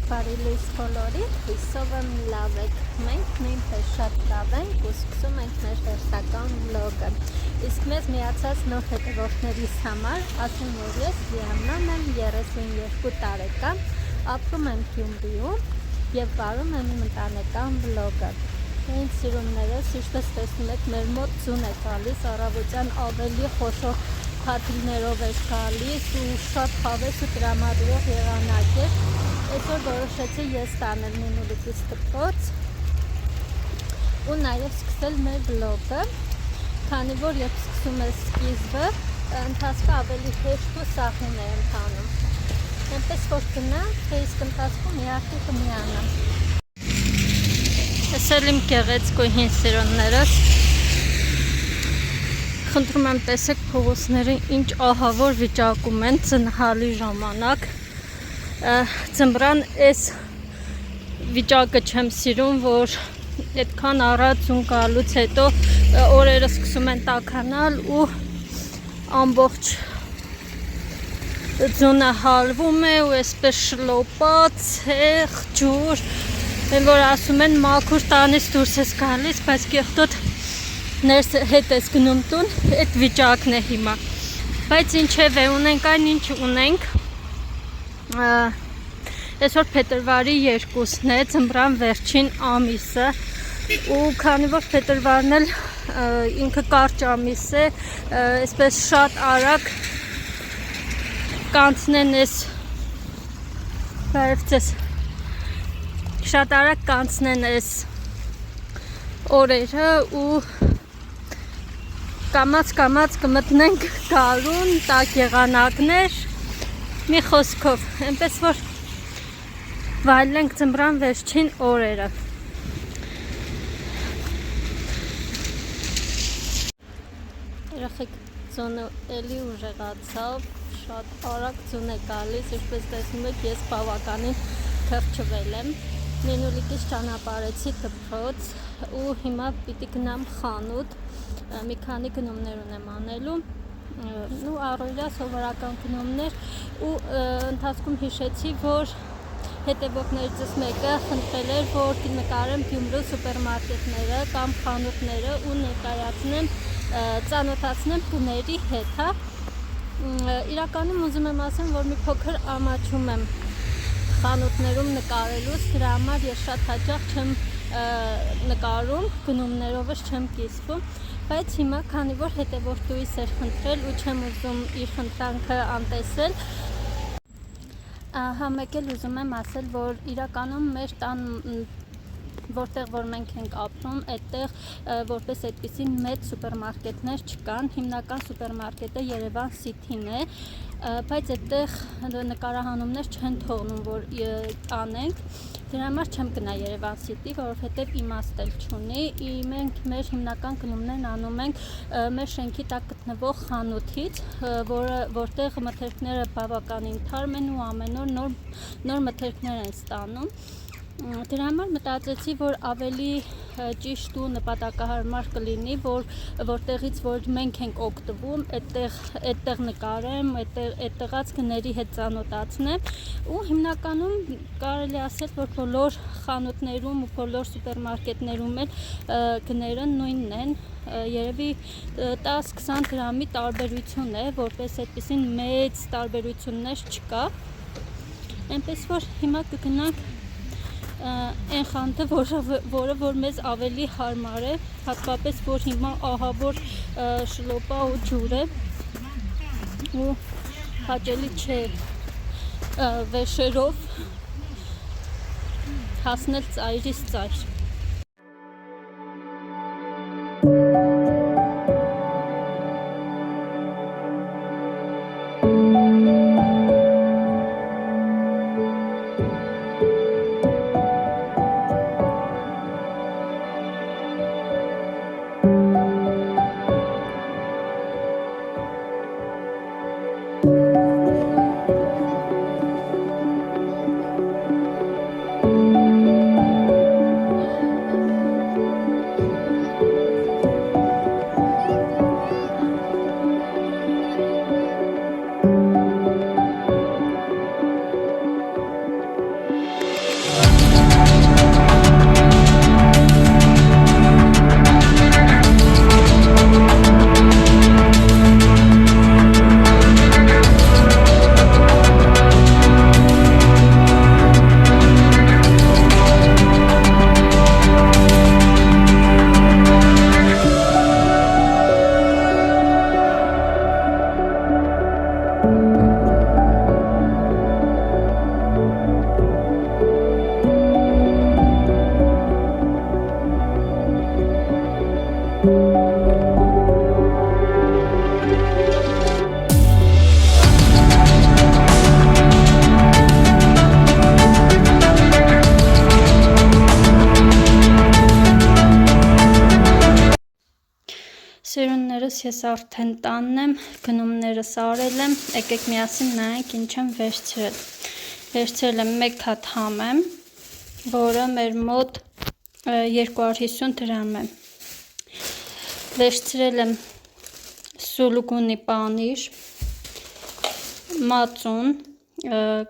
Բարի լույս բոլորին, հույսով եմ լավ եք, մենք նույնպես շատ լավ ենք ու սկսում ենք մեր հերթական վլոգը։ Իսկ մեզ միացած նոր հետևորդներիս համար ասեմ, որ ես Լիաննան եմ, 32 տարեկան, ապրում եմ Գյումրիում և վարում եմ իմ ընտանեկան վլոգը։ Ինձ սիրուններս, ինչպես տեսնում եք, մեր մոտ ձուն է գալիս, առավոտյան ավելի խոշոր փաթիլներով է գալիս ու շատ հավես ու տրամադրող եղանակ էր։ Այսօր որոշեցի ես տանել մինուլիկից դպրոց ու նաև սկսել մեր վլոգը, քանի որ երբ սկսում է սկիզբը, ընթացքը ավելի հեշտ ու սահուն է ընթանում։ Այնպես որ գնանք, թե իսկ ընթացքում իհարկե կմիանամ։ Ես էլ իմ գեղեցկուհին սիրուններս, խնդրում եմ տեսեք փողոցները ինչ ահավոր վիճակում են ծնհալի ժամանակ։ Ձմռան այս վիճակը չեմ սիրում, որ այդքան առաջ ձուն գալուց հետո օրերը սկսում են տաքանալ ու ամբողջ ձունը հալվում է ու այսպես շլոպած, ցեղ, ջուր, որ ասում են մաքուր տանից դուրս ես գալիս, բայց կեղտոտ ներս հետ ես գնում տուն, այդ վիճակն է հիմա։ Բայց ինչև է, ունենք այն ինչ ունենք։ Այսօր փետրվարի 2-ն է, ձմռան վերջին ամիսը, ու քանի որ փետրվարն էլ ինքը կարճ ամիս է, այսպես շատ արագ կանցնեն այս շատ արագ կանցնեն այս օրերը ու կամաց կմտնենք գարուն, տաք եղանակներ, մի խոսքով, այնպես որ վայելենք ձմռան վերջին օրերը։ Երեխեք, ձունը էլի ուժեղացավ, շատ արագ ձուն է գալիս, ինչպես տեսնում եք, ես բավականին թրջվել եմ։ Մինուլիկից ճանապարհեցի դպրոց ու հիմա պիտի գնամ խանութ, մի քանի գնումներ ունեմ անելու, ու առօրյա սովորական գնումներ, ու ընթացքում հիշեցի, որ հետևորդներիցս մեկը խնդրել էր, որ նկարեմ Գյումրու սուպերմարկետները կամ խանութները ու ներկայացնեմ, ծանոթացնեմ տուների հետ, իրականում ուզում եմ ասեմ, որ մի փոքր ամաչում եմ խանութներում նկարելուց, դրա համար ես շատ հաճախ չեմ նկարում, գնումներովս չեմ կիսվում, բայց հիմա, քանի որ հետևորդուհիս էր խնդրել ու չեմ ուզում իր խնդրանքը անտեսել, մեկ էլ ուզում եմ ասել, որ իրականում մեր տան, որտեղ որ մենք ենք ապրում, այդտեղ որպես այդպիսին մեծ սուպերմարկետներ չկան, հիմնական սուպերմարկետը Երևան City-ն է, բայց այդտեղ նկարահանումներ չեն թողնում, որ անենք, դրա համար չեմ գնա Երևան City, որովհետև իմաստ էլ չունի, մենք մեր հիմնական գնումներն անում ենք մեր շենքի տակ գտնվող խանութից, որտեղ մթերքները բավականին թարմ են ու ամեն օր նոր մթերքներ են ստանում։ Դրա համար մտածեցի, որ ավելի ճիշտ ու նպատակահարմար կլինի, որտեղից որ մենք ենք օգտվում, այդտեղ նկարեմ, այդտեղած գների հետ ծանոթացնեմ, ու հիմնականում կարելի ասել, որ բոլոր խանութներում ու բոլոր սուպերմարկետներում էլ գները նույնն են, երևի 10-20 դրամի տարբերություն է, որպես այդպիսին մեծ տարբերություններ չկա, այնպես որ հիմա կգնանք այն խանութը, որը որ մեզ ավելի հարմար է, հատկապես որ հիմա ահավոր շլոպա ու ջուր է ու հաճելի չէ վեշերով հասնել ծայրից ծայր։ ես արդեն տանն եմ, գնումներս արել եմ, եկեք միասին նայենք ինչ եմ վերցրել։ Վերցրել եմ 1 հատ համեմ, որը մեր մոտ 250 դրամ է։ Վերցրել եմ սուլուգունի պանիր, մածուն,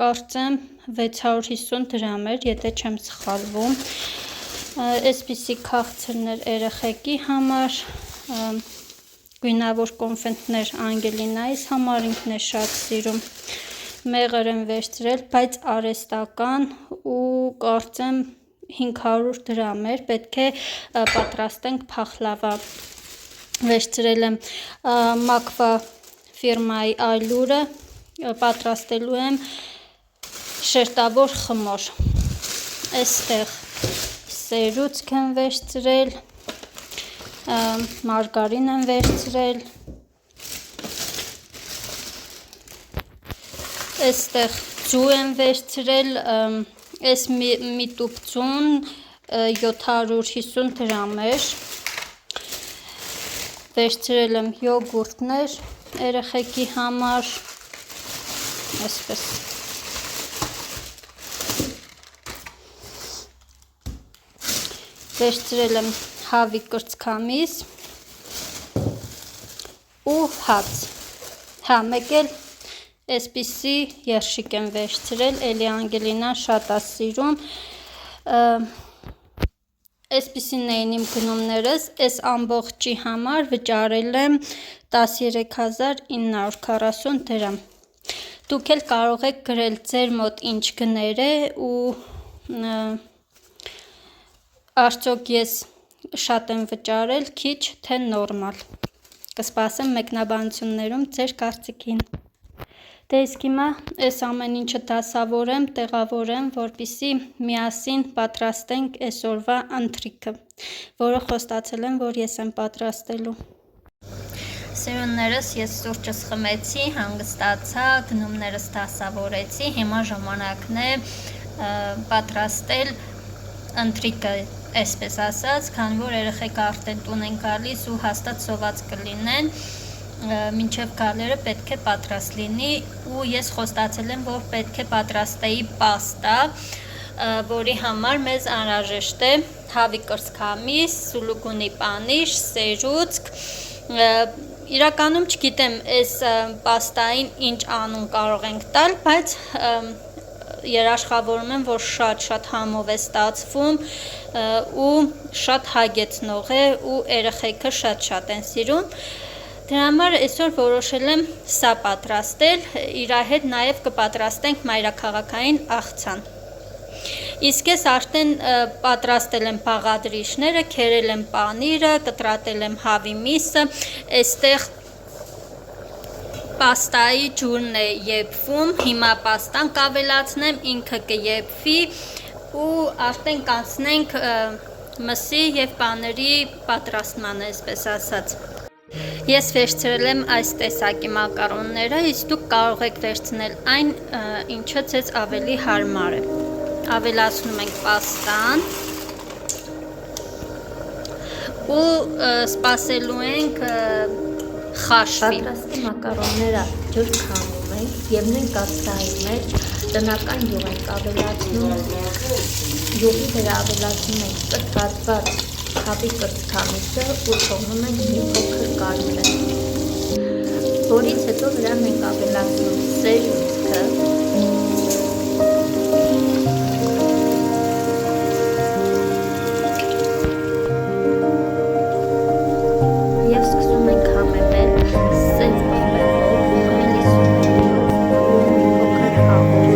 կարծեմ 650 դրամ էր, եթե չեմ սխալվում։ Այսպիսի քաղցրներ երեխեքի համար, գույնավոր կոնֆետներ Անգելինայիս համար, ինքն է շատ սիրում։ Մեղր եմ վերցրել, բայց արհեստական ու կարծեմ 500 դրամ էր, պետք է պատրաստենք փախլավա։ Վերցրել եմ Մակվա ֆիրմայի այլուրը, պատրաստելու եմ շերտավոր խմոր։ Այստեղ սերուցք եմ վերցրել, մարգարին եմ վերցրել, այստեղ ձու եմ վերցրել, այս մի տուփ ձուն 750 դրամ էր, վերցրել եմ յոգուրտներ երեխեքի համար, այսպես։ Վերցրել եմ հավի կրծքամիս ու հաց, մեկ էլ այսպիսի երշիկ եմ վերցրել, էլի Անգելինան շատ է սիրում, այսպիսին էին իմ գնումներս, այս ամբողջի համար վճարել եմ 13940 դրամ, դուք էլ կարող եք գրել ձեր մոտ ինչ գներ է ու արդյոք ես շատ եմ վճարել, քիչ թե նորմալ, կսպասեմ մեկնաբանություններում ձեր կարծիքին։ Դե իսկ հիմա այս ամեն ինչը դասավորեմ, տեղավորեմ, որպեսզի միասին պատրաստենք այսօրվա ընթրիքը, որը խոստացել եմ, որ ես եմ պատրաստելու։ Սիրուններս, ես սուրճս խմեցի, հանգստացա, գնումներս դասավորեցի, հիմա ժամանակն է պատրաստել ընթրիքը, այսպես ասած, քանի որ երեխեքը արդեն տուն են գալիս ու հաստատ սոված կլինեն, մինչև գալերը պետք է պատրաստ լինի ու ես խոստացել եմ, որ պետք է պատրաստեի պաստա, որի համար մեզ անհրաժեշտ է հավի կրծքամիս, սուլուգունի պանիր, սերուցք, իրականում չգիտեմ այս պաստային ինչ անուն կարող ենք տալ, բայց երաշխավորում եմ, որ շատ համով է ստացվում ու շատ հագեցնող է ու երեխեքը շատ են սիրում։ Դրա համար այսօր որոշել եմ սա պատրաստել, իր հետ նաև կպատրաստենք մայրաքաղաքային աղցան։ Իսկ ես արդեն պատրաստել եմ բաղադրիչները, քերել եմ պանիրը, կտրատել եմ հավի միսը, այստեղ պաստայի ջուրն է եփվում, հիմա պաստան կավելացնեմ, ինքը կեփվի ու արդեն կանցնենք մսի և պանիրի պատրաստմանը, այսպես ասած։ Ես վերցրել եմ այս տեսակի մակարոնները, իսկ դուք կարող եք վերցնել այն, ինչը ձեզ ավելի հարմար է։ Ավելացնում ենք պաստան ու սպասելու ենք խաշվի։ Պատրաստի մակարոնները ջուր քանում ենք և նույն կաթսայի մեջ տնական յուղ ենք ավելացնում, յուղի վրա ավելացնում ենք կտրատված հավի կրծքամիսը ու թողնում ենք մի փոքր կարմրել, որից հետո վրան ենք ավելացնում սերուցքը, և սկսում ենք համեմել սև պղպեղով, խմելի սուրճով ու մի փոքր հավով։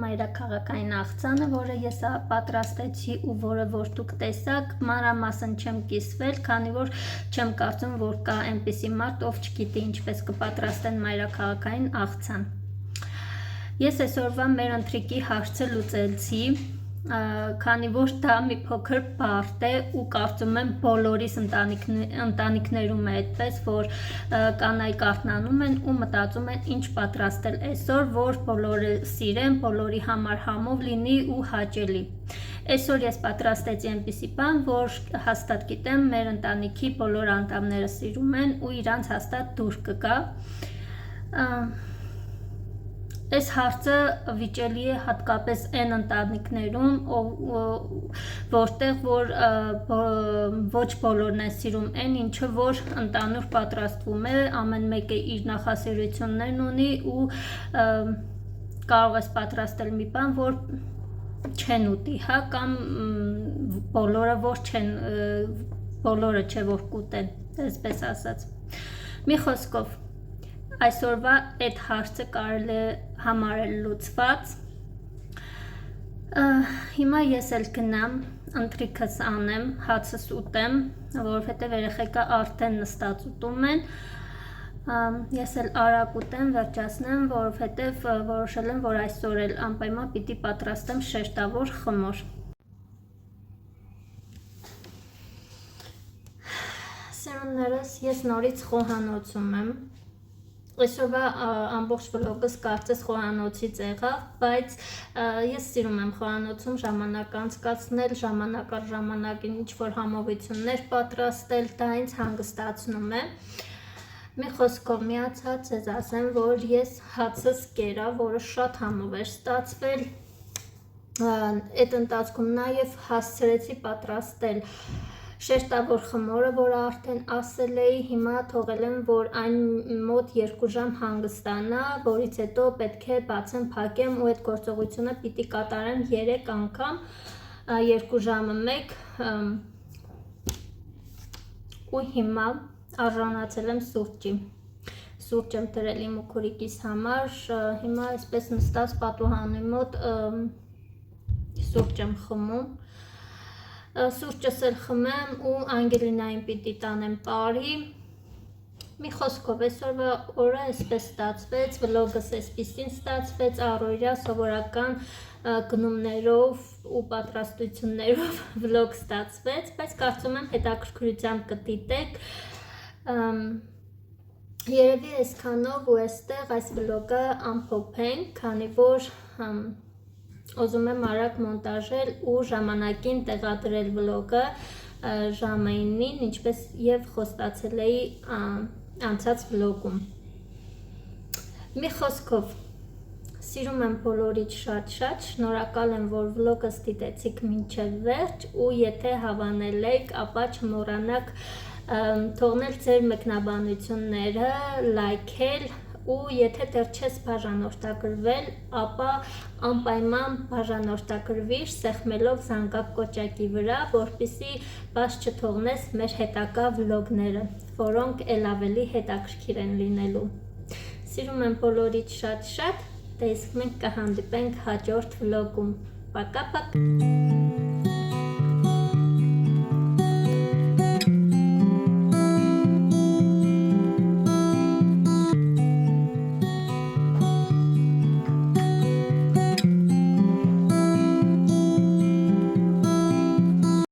մայրաքաղաքային աղցանը, որը ես պատրաստեցի ու որը որ դուք տեսաք, մանրամասն չեմ կիսվել, քանի որ չեմ կարծում, որ կա այնպիսի մարդ, ով չգիտի ինչպես կպատրաստեն մայրաքաղաքային աղցան։ Ես այսօրվա մեր ընթրիքի հարցը լուծեցի, քանի որ դա մի փոքր բարդ է ու կարծում եմ բոլորիս ընտանիքներում է այդպես, որ կանայք արթնանում են ու մտածում են ինչ պատրաստել այսօր, որ բոլորը սիրեն, բոլորի համար համով լինի ու հաճելի։ Այսօր ես պատրաստեցի այնպիսի բան, որ հաստատ գիտեմ մեր ընտանիքի բոլոր անդամները սիրում են ու իրանց հաստատ դուր կգա։ Այս հարցը վիճելի է հատկապես այն ընտանիքներում, որտեղ որ ոչ բոլորն են սիրում այն ինչը, որ ընդանուր պատրաստվում է, ամեն մեկը իր նախասիրություններն ունի ու կարող ես պատրաստել մի բան, որ չեն ուտի, հա, կամ բոլորը չէ, որ կուտեն, այսպես ասած։ Մի խոսքով, այսօրվա այդ հարցը կարելի է համարել լուծված։ Հիմա ես էլ գնամ, ընթրիքս անեմ, հացս ուտեմ, որովհետև երեխեքը արդեն նստած ուտում են։ Ես էլ արագ ուտեմ, վերջացնեմ, որովհետև որոշել եմ, որ այսօր էլ անպայման պիտի պատրաստեմ շերտավոր խմոր։ Սիրուններս, ես նորից խոհանոցում եմ։ Այսօրվա ամբողջ վլոգս կարծես խոհանոցից եղավ, բայց ես սիրում եմ խոհանոցում ժամանակ անցկացնել, ժամանակ առ ժամանակ ինչ-որ համովություններ պատրաստել, դա ինձ հանգստացնում է։ Մի խոսքով միացած ես ասեմ, որ ես հացս կերա, որը շատ համով էր ստացվել, այդ ընթացքում նաև հասցրեցի պատրաստել շերտավոր խմորը, որը արդեն ասել էի, հիմա թողել եմ, որ այն մոտ 2 ժամ հանգստանա, որից հետո պետք է բացեմ, փակեմ ու այդ գործողությունը պիտի կատարեմ 3 անգամ, 2 ժամը մեկ ու հիմա արժանացել եմ սուրճի։ Սուրճ եմ դրել իմ ու քուրիկիս համար, հիմա այսպես նստած պատուհանի մոտ սուրճ եմ խմում։ Սուրճս էլ խմեմ ու Անգելինային պիտի տանեմ Պարի։ Մի խոսքով, այսօրվա օրը այսպես ստացվեց, վլոգս այսպիսին ստացվեց, առօրյա սովորական գնումներով ու պատրաստություններով վլոգ ստացվեց, բայց կարծում եմ հետաքրքրությամբ կդիտեք։ Երևի այսքանով ու այստեղ այս վլոգը ամփոփենք, քանի որ ուզում եմ արագ մոնտաժել ու ժամանակին տեղադրել վլոգը ժամը 9-ին, ինչպես եւ խոստացել էի անցած վլոգում։ Մի խոսքով, սիրում եմ բոլորիդ շատ-շատ, շնորհակալ եմ, որ վլոգս դիտեցիք մինչև վերջ ու եթե հավանել եք, ապա չմոռանաք թողնել ձեր մեկնաբանությունները, լայքել ու եթե դեռ չես բաժանորդագրվել, ապա անպայման բաժանորդագրվիր սեղմելով զանգակ կոճակի վրա, որպեսզի բաց չթողնես մեր հետագա վլոգները, որոնք էլ ավելի հետաքրքիր են լինելու։ Սիրում եմ բոլորիդ շատ-շատ, դե իսկ մենք կհանդիպենք հաջորդ վլոգում։ Պակա-պակա։